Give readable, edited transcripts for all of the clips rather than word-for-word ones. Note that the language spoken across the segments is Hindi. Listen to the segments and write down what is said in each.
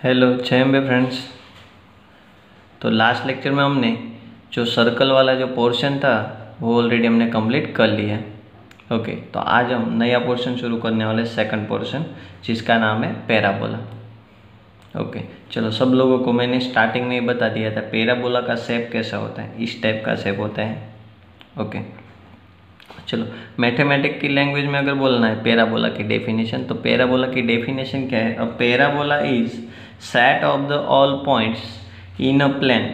हेलो जय हिंद फ्रेंड्स। तो लास्ट लेक्चर में हमने जो सर्कल वाला जो पोर्शन था वो ऑलरेडी हमने कंप्लीट कर लिया है। ओके, तो आज हम नया पोर्शन शुरू करने वाले सेकंड पोर्शन जिसका नाम है पैराबोला। ओके, चलो सब लोगों को मैंने स्टार्टिंग में ही बता दिया था पैराबोला का शेप कैसा होता है, इस टाइप का शेप होता है। ओके, चलो मैथमेटिक की लैंग्वेज में अगर बोलना है पैराबोला की डेफिनेशन, तो पैराबोला की डेफिनेशन क्या है? अ parabola is set of the all points in a plane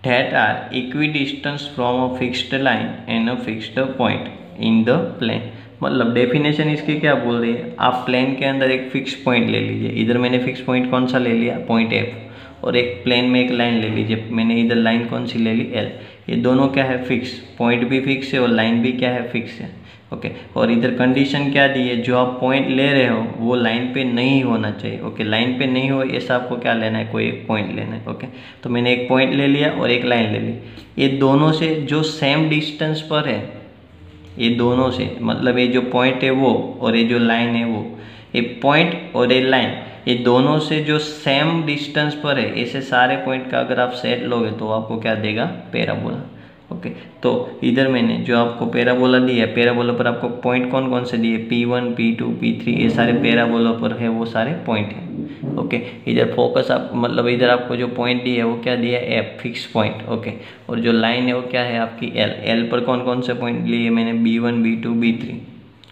that are equidistant from a fixed line and a fixed point in the plane। मतलब डेफिनेशन इसकी क्या बोल रही है? आप प्लेन के अंदर एक फिक्स पॉइंट ले लीजिए। इधर मैंने फिक्स पॉइंट कौन सा ले लिया? Point F. और एक प्लेन में एक लाइन ले लीजिए, मैंने इधर लाइन कौन सी ले ली? एल। ये दोनों क्या है? फिक्स। पॉइंट भी फिक्स है और लाइन भी क्या है? फिक्स है। ओके, और इधर कंडीशन क्या दी है? जो आप पॉइंट ले रहे हो वो लाइन पे नहीं होना चाहिए। ओके, लाइन पे नहीं हो ऐसा आपको क्या लेना है? कोई एक पॉइंट लेना है। ओके, तो मैंने एक पॉइंट ले लिया और एक लाइन ले ली। ये दोनों से जो सेम डिस्टेंस पर है, ये दोनों से मतलब ये जो पॉइंट है वो और ये जो लाइन है वो, ये पॉइंट और ये लाइन, ये दोनों से जो सेम डिस्टेंस पर है, ऐसे सारे पॉइंट का अगर आप सेट लोगे तो आपको क्या देगा? पैराबोला। ओके, तो इधर मैंने जो आपको पैराबोला दिया है, पैराबोला पर आपको पॉइंट कौन कौन से दिए? P1, P2, P3, ये सारे पैराबोला पर है, वो सारे पॉइंट हैं। ओके, इधर फोकस आप मतलब इधर आपको जो पॉइंट दिया है वो क्या दिया है? F, fix point. ओके, और जो लाइन है वो क्या है आपकी? L पर कौन कौन से पॉइंट लिए मैंने? B1, B2, B3।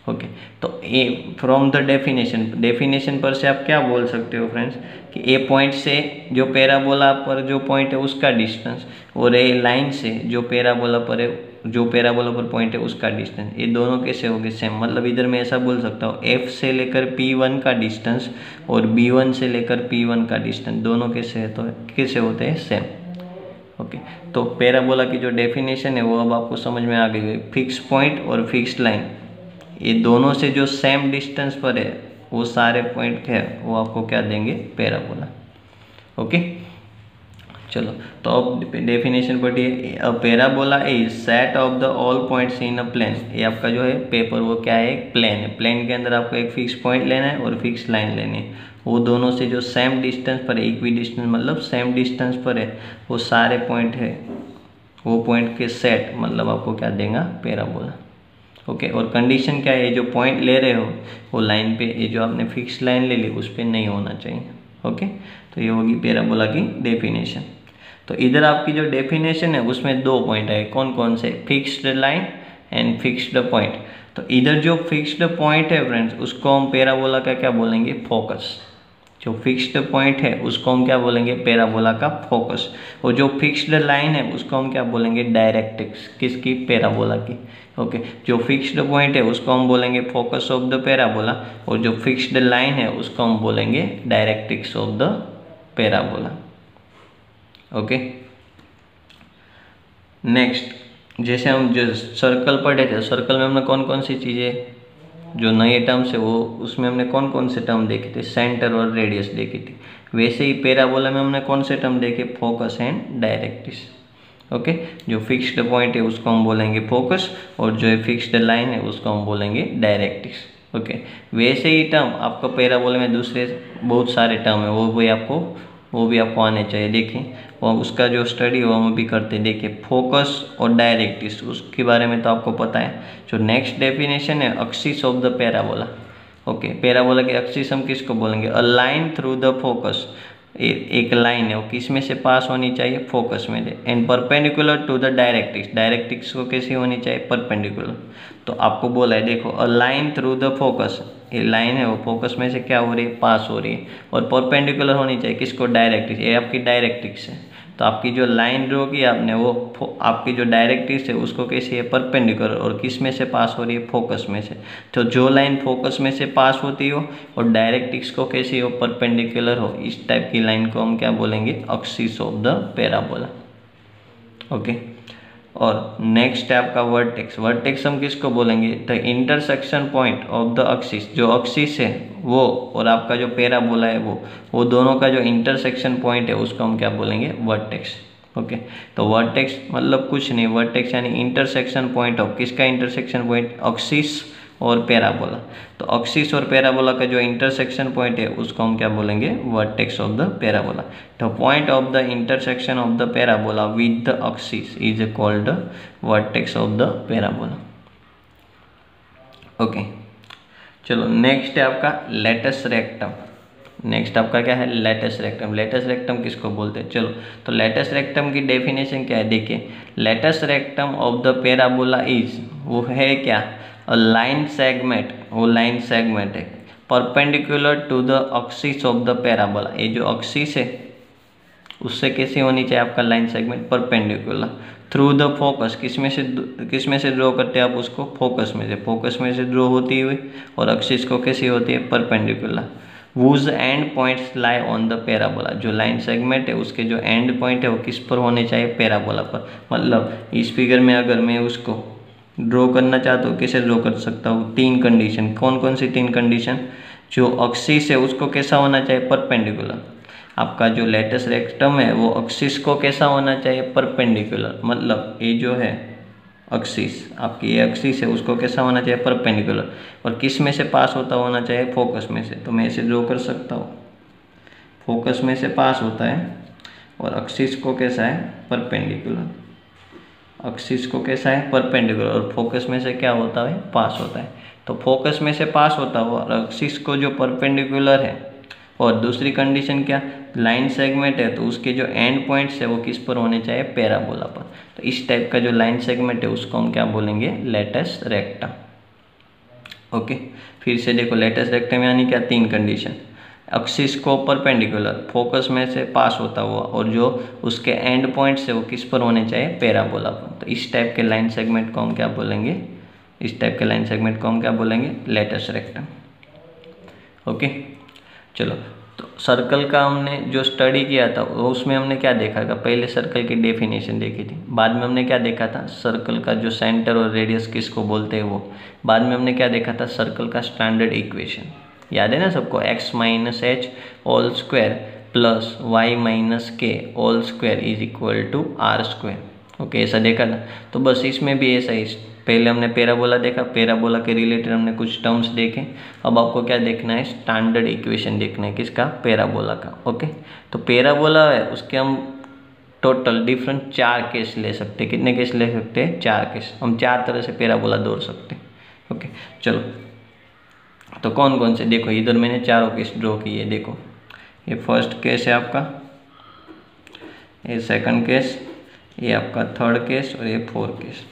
ओके, तो ए फ्रॉम द डेफिनेशन पर से आप क्या बोल सकते हो फ्रेंड्स कि ए पॉइंट से जो पैराबोला पर जो पॉइंट है उसका डिस्टेंस, और ए लाइन से जो पैराबोला पर है, जो पैराबोला पर पॉइंट है उसका डिस्टेंस, ये दोनों कैसे हो गए? सेम। मतलब इधर मैं ऐसा बोल सकता हूँ एफ से लेकर P1 का डिस्टेंस और B1 से लेकर P1 का डिस्टेंस दोनों कैसे है? तो कैसे होते हैं? सेम। ओके, तो पैराबोला की जो डेफिनेशन है वो अब आपको समझ में आ गई है। फिक्स पॉइंट और फिक्स लाइन, ये दोनों से जो सेम डिस्टेंस पर है वो सारे पॉइंट है वो आपको क्या देंगे? पैराबोला। ओके, चलो तो अब डेफिनेशन पढ़िए। A parabola is set of the all points in a plane. ये आपका जो है पेपर वो क्या है? एक प्लेन है। प्लेन के अंदर आपको एक फिक्स पॉइंट लेना है और फिक्स लाइन लेनी है। वो दोनों से जो सेम डिस्टेंस पर है, इक्वी डिस्टेंस मतलब सेम डिस्टेंस पर है, वो सारे पॉइंट है, वो पॉइंट के सेट मतलब आपको क्या देगा? पैराबोला। ओके, और कंडीशन क्या है? जो पॉइंट ले रहे हो वो लाइन पे, ये जो आपने फिक्स लाइन ले ली उस पर नहीं होना चाहिए। ओके, तो ये होगी पैराबोला की डेफिनेशन। तो इधर आपकी जो डेफिनेशन है उसमें दो पॉइंट है, कौन कौन से? Fixed line and fixed point. तो इधर जो फिक्स्ड पॉइंट है फ्रेंड्स उसको हम पैराबोला का क्या बोलेंगे? फोकस। जो फिक्स्ड पॉइंट है उसको हम क्या बोलेंगे? पैराबोला का फोकस। और जो फिक्स्ड लाइन है उसको हम क्या बोलेंगे? डायरेक्ट्रिक्स। किसकी? पैराबोला की। ओके, जो फिक्स्ड पॉइंट है उसको हम बोलेंगे फोकस ऑफ द पैराबोला, और जो फिक्स्ड लाइन है उसको हम बोलेंगे directrix of the parabola. Okay, next जैसे हम जो सर्कल पढ़े थे, सर्कल में हमने कौन कौन सी चीज़ें, जो नए टर्म्स है वो उसमें हमने कौन कौन से टर्म देखे थे? सेंटर और रेडियस देखी थी। वैसे ही पैराबोला में हमने कौन से टर्म देखे? Focus and directrix. ओके, जो फिक्स्ड पॉइंट है उसको हम बोलेंगे फोकस, और जो फिक्स्ड लाइन है उसको हम बोलेंगे डायरेक्ट्रिक्स। ओके, वैसे ही टर्म आपको पैराबोला में दूसरे बहुत सारे टर्म है, वो भी आपको आने चाहिए। देखिए, और उसका जो स्टडी हो हम भी करते हैं। देखिए, फोकस और डायरेक्ट्रिक्स उसके बारे में तो आपको पता है। जो नेक्स्ट डेफिनेशन है axis of the parabola. Okay, parabola के एक्सिस हम किसको बोलेंगे? A line through the focus. एक लाइन है वो किस में से पास होनी चाहिए? फोकस में से। And perpendicular to the directrix. Directrix को कैसी होनी चाहिए? परपेंडिकुलर। तो आपको बोला है, देखो, a line through the focus, ये लाइन है वो फोकस में से क्या हो रही है? पास हो रही है। और परपेंडिकुलर होनी चाहिए किसको? डायरेक्ट्रिक्स। ये आपकी डायरेक्ट्रिक्स है। तो आपकी जो लाइन ड्रॉ की आपने वो आपकी जो डायरेक्ट्रिक्स है उसको कैसी है? परपेंडिकुलर। और किस में से पास हो रही है? फोकस में से। तो जो लाइन फोकस में से पास होती हो और डायरेक्ट्रिक्स को कैसी हो? परपेंडिकुलर हो, इस टाइप की लाइन को हम क्या बोलेंगे? Axis of the parabola. Okay, और नेक्स्ट है आपका वर्टेक्स। वर्टेक्स हम किसको बोलेंगे? The intersection point of the axis. जो एक्सिस है वो और आपका जो पैराबोला है वो दोनों का जो इंटरसेक्शन पॉइंट है उसको हम क्या बोलेंगे? वर्टेक्स। ओके, तो वर्टेक्स मतलब कुछ नहीं, वर्टेक्स यानी इंटरसेक्शन पॉइंट ऑफ, किसका इंटरसेक्शन पॉइंट? एक्सिस और पैराबोला। तो एक्सिस और पैराबोला का जो इंटरसेक्शन पॉइंट है उसको हम क्या बोलेंगे, vertex of the parabola. The point of the intersection of the parabola with the axis is called vertex of the parabola. Okay, चलो नेक्स्ट है आपका लेटस रेक्टम। नेक्स्ट आपका क्या है, लेटस रेक्टम। लेटस रेक्टम किसको बोलते हैं, चलो तो लेटस रेक्टम की डेफिनेशन क्या है, देखिए latus rectum of the parabola is, वो है क्या, लाइन सेगमेंट, वो लाइन सेगमेंट है perpendicular to the axis of the parabola. ये जो एक्सिस है उससे कैसी होनी चाहिए आपका line segment, perpendicular through the focus. किस में से ड्रॉ करते हैं आप उसको, फोकस में से ड्रॉ होती हुई, और एक्सिस को कैसी होती है, perpendicular. Whose and points lie on the parabola. जो लाइन सेगमेंट है उसके जो एंड पॉइंट है वो किस पर होने चाहिए, पैराबोला पर। मतलब इस फिगर में अगर मैं उसको ड्रॉ करना चाहता हूँ, कैसे ड्रॉ कर सकता हूँ, तीन कंडीशन। कौन कौन सी तीन कंडीशन, जो एक्सिस है उसको कैसा होना चाहिए, परपेंडिकुलर। आपका जो लेटस रेक्टम है वो एक्सिस को कैसा होना चाहिए, परपेंडिकुलर। मतलब ये जो है एक्सिस, आपकी ये एक्सिस है उसको कैसा होना चाहिए, परपेंडिकुलर। और किस में से पास होता होना चाहिए, फोकस में से। तो मैं इसे ड्रॉ कर सकता हूँ, फोकस में से पास होता है, और एक्सिस को कैसा है, परपेंडिकुलर। एक्सिस को कैसा है, परपेंडिकुलर, और फोकस में से क्या होता है, पास होता है। तो फोकस में से पास होता हुआ और एक्सिस को जो परपेंडिकुलर है, और दूसरी कंडीशन क्या, लाइन सेगमेंट है तो उसके जो एंड पॉइंट्स है वो किस पर होने चाहिए, पैराबोला पर। तो इस टाइप का जो लाइन सेगमेंट है उसको हम क्या बोलेंगे, लेटस रेक्टम। ओके, फिर से देखो लेटस रेक्टम यानी क्या, तीन कंडीशन, एक्सिस को परपेंडिकुलर, फोकस में से पास होता हुआ, और जो उसके एंड पॉइंट्स है वो किस पर होने चाहिए, पैराबोला पर। तो इस टाइप के लाइन सेगमेंट को हम क्या बोलेंगे, इस टाइप के लाइन सेगमेंट को हम क्या बोलेंगे, लेटस रेक्टम। ओके, चलो तो सर्कल का हमने जो स्टडी किया था उसमें हमने क्या देखा था, पहले सर्कल की डेफिनेशन देखी थी, बाद में हमने क्या देखा था, सर्कल का जो सेंटर और रेडियस किसको बोलते हैं वो, बाद में हमने क्या देखा था, सर्कल का स्टैंडर्ड इक्वेशन। याद है ना सबको, x minus H whole square plus Y minus K whole square is equal to R square. Okay, ऐसा देखा ना। तो बस इसमें भी ऐसा ही, पहले हमने पैराबोला देखा, पैराबोला के रिलेटेड हमने कुछ टर्म्स देखे। अब आपको क्या देखना है, स्टैंडर्ड इक्वेशन देखना है, किसका, पैराबोला का। ओके, तो पैराबोला है उसके हम टोटल डिफरेंट 4 केस ले सकते हैं। कितने केस ले सकते हैं, 4 केस। हम 4 तरह से पैराबोला दौड़ सकते हैं। ओके, चलो तो कौन कौन से, देखो इधर मैंने चारों केस ड्रॉ किए। देखो ये फर्स्ट केस है आपका, ये सेकंड केस, ये आपका थर्ड केस, और ये फोर्थ केस।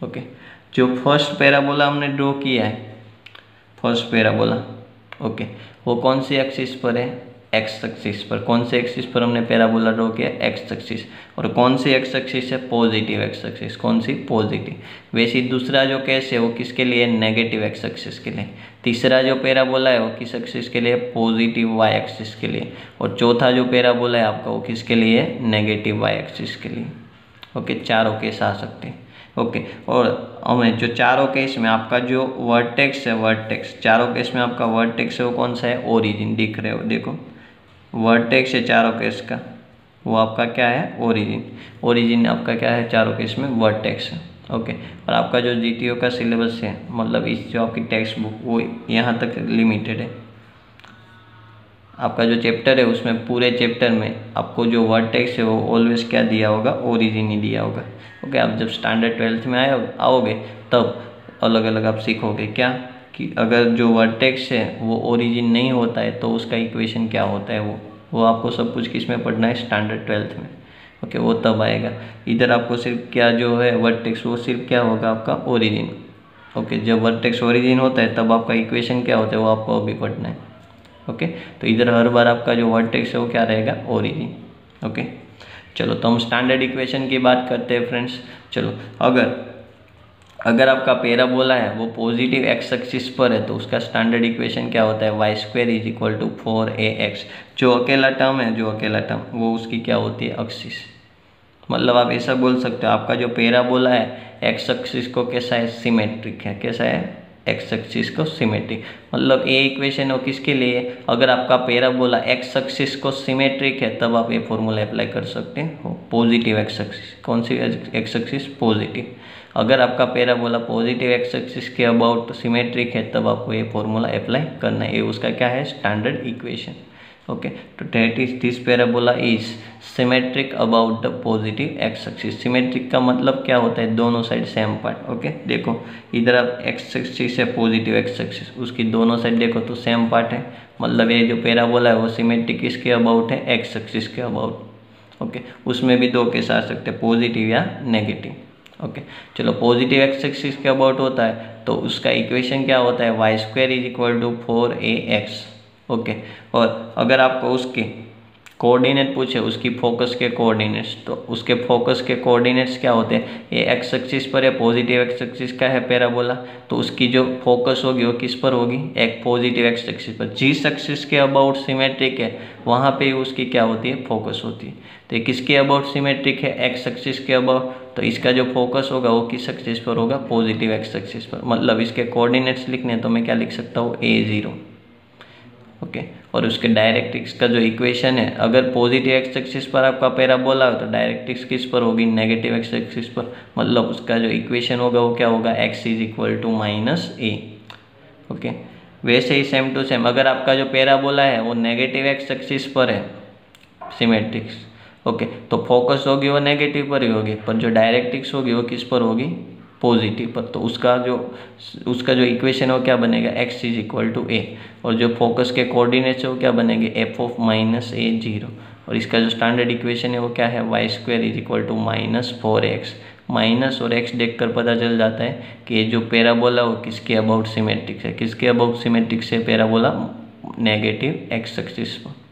ओके, जो फर्स्ट पैराबोला हमने ड्रॉ किया है, फर्स्ट पैराबोला, ओके, वो कौन सी एक्सिस पर है, एक्स एक्सिस पर। कौन से एक्सिस पर हमने पैराबोला ड्रॉ किया, एक्स एक्सिस। और कौन सी एक्स एक्सिस है, पॉजिटिव एक्स एक्सिस। कौन सी, पॉजिटिव। वैसे दूसरा जो केस है वो किसके लिए, नेगेटिव एक्स एक्सिस के लिए। तीसरा जो पैराबोला है वो किस एक्सिस के लिए, पॉजिटिव वाई एक्सिस के लिए। और चौथा जो पैराबोला है आपका वो किसके लिए, नेगेटिव वाई एक्सिस के लिए। ओके, चारों केस आ सकते हैं। ओके, और हमें जो चारों केस में आपका जो वर्टेक्स है, वर्टेक्स, चारों केस में आपका वर्टेक्स है वो कौन सा है, ओरिजिन। दिख रहे हो, देखो वर्टेक्स है चारों केस का, वो आपका क्या है, ओरिजिन। ओरिजिन आपका क्या है, चारों केस में वर्टेक्स है। ओके, और आपका जो जीटीओ का सिलेबस है, मतलब इस जो आपकी टेक्स्ट बुक, वो यहाँ तक लिमिटेड है। आपका जो चैप्टर है उसमें पूरे चैप्टर में आपको जो वर्टेक्स है वो ऑलवेज क्या दिया होगा, ओरिजिन ही दिया होगा। ओके, आप जब स्टैंडर्ड 12th में आओगे तब अलग अलग आप सीखोगे क्या, कि अगर जो वर्टेक्स है वो ओरिजिन नहीं होता है तो उसका इक्वेशन क्या होता है, वो आपको सब कुछ किस में पढ़ना है, स्टैंडर्ड 12th में। ओके, वो तब आएगा। इधर आपको सिर्फ क्या जो है वर्टेक्स, वो सिर्फ क्या होगा, आपका ओरिजिन। ओके, जब वर्टेक्स ओरिजिन होता है तब आपका इक्वेशन क्या होता है वो आपको अभी पढ़ना है। ओके, तो इधर हर बार आपका जो वर्टेक्स है वो क्या रहेगा, ओरिजिन। ओके, चलो तो हम स्टैंडर्ड इक्वेशन की बात करते हैं फ्रेंड्स। चलो अगर आपका पैराबोला है वो पॉजिटिव एक्स एक्सिस पर है तो उसका स्टैंडर्ड इक्वेशन क्या होता है, Y square is equal to 4ax। जो अकेला टर्म है, जो अकेला टर्म, वो उसकी क्या होती है, एक्सिस। मतलब आप ऐसा बोल सकते हो आपका जो पैराबोला है एक्स एक्सिस को कैसा है, सिमेट्रिक है। कैसा है, एक्स एक्सिस को सिमेट्रिक। मतलब ये इक्वेशन हो किसके लिए, अगर आपका पैराबोला एक्स एक्सिस को सिमेट्रिक है तब आप ये फॉर्मूला अप्लाई कर सकते हो, पॉजिटिव एक्स एक्सिस। कौन सी एक्स एक्सिस, पॉजिटिव। अगर आपका पैराबोला पॉजिटिव एक्स एक्सिस के अबाउट सिमेट्रिक है तब आपको ये फॉर्मूला अप्लाई करना है। ये उसका क्या है, स्टैंडर्ड इक्वेशन। ओके, तो that is this parabola is symmetric about the positive X axis. Symmetric का मतलब क्या होता है, दोनों साइड सेम पार्ट। ओके, देखो इधर आप एक्स एक्सिस है, पॉजिटिव एक्स एक्सिस, उसकी दोनों साइड देखो तो सेम पार्ट है, मतलब ये जो पैराबोला है वो सिमेट्रिक किसके अबाउट है, एक्स एक्सिस के अबाउट। ओके, उसमें भी दो केस आ सकते हैं, पॉजिटिव या नेगेटिव। ओके, चलो पॉजिटिव एक्स एक्सिस के अबाउट होता है तो उसका इक्वेशन क्या होता है, Y square is equal to 4ax। Okay, और अगर आपको उसके कोऑर्डिनेट पूछे, उसकी फोकस के कोऑर्डिनेट्स, तो उसके फोकस के कोऑर्डिनेट्स क्या होते हैं, ये एक्स एक्सिस पर है, पॉजिटिव एक्स एक्सिस का है पैराबोला, तो उसकी जो फोकस होगी वो किस पर होगी, एक पॉजिटिव एक्स एक्सिस पर। जिस एक्सिस के अबाउट सिमेट्रिक है वहाँ पे उसकी क्या होती है, फोकस होती है। तो ये किसके अबाउट सिमेट्रिक है, एक्स एक्सिस के अबाउट, तो इसका जो फोकस होगा वो किस एक्सिस पर होगा, पॉजिटिव एक्स एक्सिस पर। मतलब इसके कोऑर्डिनेट्स लिखने हैं तो मैं क्या लिख सकता हूँ, a0। ओके, और उसके डायरेक्ट्रिक्स का जो इक्वेशन है, अगर पॉजिटिव एक्स एक्सिस पर आपका पैराबोला हो तो डायरेक्ट्रिक्स किस पर होगी, नेगेटिव एक्स एक्सिस पर। मतलब उसका जो इक्वेशन होगा वो क्या होगा, x is equal to -a। Okay, वैसे ही सेम टू सेम अगर आपका जो पैराबोला है वो नेगेटिव एक्स एक्सिस पर है, सिमेट्रिक्स, ओके, तो फोकस होगी वो नेगेटिव पर ही होगी, पर जो डायरेक्ट्रिक्स होगी वो किस पर होगी, पॉजिटिव पर। तो उसका जो इक्वेशन है वो क्या बनेगा, x is equal to a, और जो फोकस के कोऑर्डिनेट्स है वो क्या बनेंगे, f ऑफ -a0। और इसका जो स्टैंडर्ड इक्वेशन है वो क्या है, Y square is equal to -4x। Minus और x देखकर पता चल जाता है कि ये जो पैराबोला वो किसके अबाउट सिमेट्रिक है, किसके अबाउट सिमेट्रिक से पैराबोला, नेगेटिव एक्स एक्सिस पर।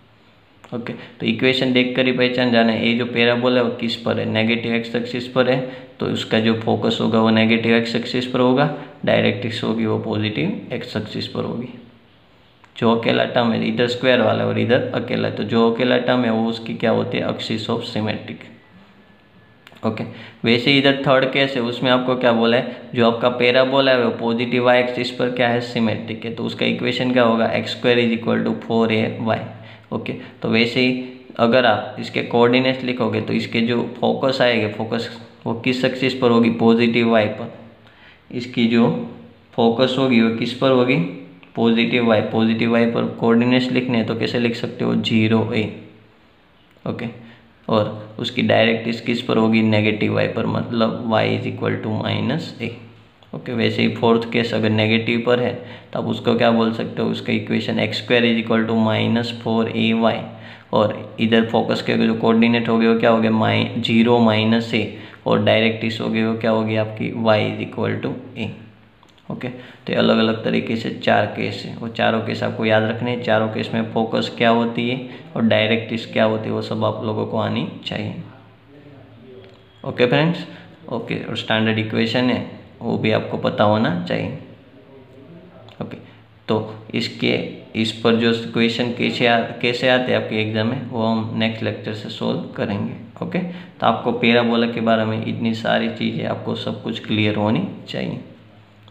ओके, तो इक्वेशन देखकर ही पहचान जाना है ये जो पैराबोला है वो किस पर है, नेगेटिव एक्स एक्सिस पर है, तो उसका जो फोकस होगा वो नेगेटिव एक्स एक्सिस पर होगा, डायरेक्ट्रिक्स होगी वो पॉजिटिव एक्स एक्सिस पर होगी। जो अकेला टर्म है इधर स्क्वायर वाला और इधर अकेला, तो जो अकेला टर्म है वो उसकी क्या होती है, एक्सिस ऑफ सिमेट्रिक। ओके, वैसे इधर थर्ड केस है, उसमें आपको क्या बोला है, जो आपका पैराबोला है वो पॉजिटिव वाई एक्सिस पर क्या है, सिमेट्रिक है, तो उसका इक्वेशन क्या होगा, X square is equal to 4ay। Okay, तो वैसे ही अगर आप इसके कोऑर्डिनेट्स लिखोगे तो इसके जो फोकस आएगा, फोकस वो किस एक्सिस पर होगी, पॉजिटिव वाई पर। इसकी जो फोकस होगी वो किस पर होगी, पॉजिटिव वाई। पॉजिटिव वाई पर कोऑर्डिनेट्स लिखने हैं तो कैसे लिख सकते हो, 0a। ओके, और उसकी डायरेक्ट्रिक्स किस पर होगी, नेगेटिव वाई पर, मतलब y is equal to -a। Okay, वैसे ही फोर्थ केस अगर नेगेटिव पर है तो आप उसको क्या बोल सकते हो, उसका equation X square is equal to -4ay, और इधर फोकस के जो कोऑर्डिनेट हो गए वो क्या हो गया, 0 -a, और डायरेक्ट्रिक्स हो गई वो क्या होगी आपकी, y is equal to a। Okay, तो अलग अलग तरीके से 4 केस है, वो चारों केस आपको याद रखने हैं। चारों केस में फोकस क्या होती है और डायरेक्ट्रिक्स क्या होती है वो सब आप लोगों को आनी चाहिए। ओके फ्रेंड्स, ओके, और स्टैंडर्ड इक्वेशन है वो भी आपको पता होना चाहिए। ओके, तो इस पर जो क्वेश्चन कैसे आते हैं आपके एग्जाम में वो हम नेक्स्ट लेक्चर से सोल्व करेंगे। ओके, तो आपको पैराबोला के बारे में इतनी सारी चीज़ें आपको सब कुछ क्लियर होनी चाहिए।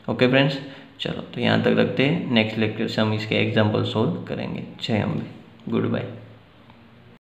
ओके फ्रेंड्स, चलो तो यहाँ तक रखते हैं, नेक्स्ट लेक्चर से हम इसके एग्जाम्पल सोल्व करेंगे। जय अम्बे, गुड बाय।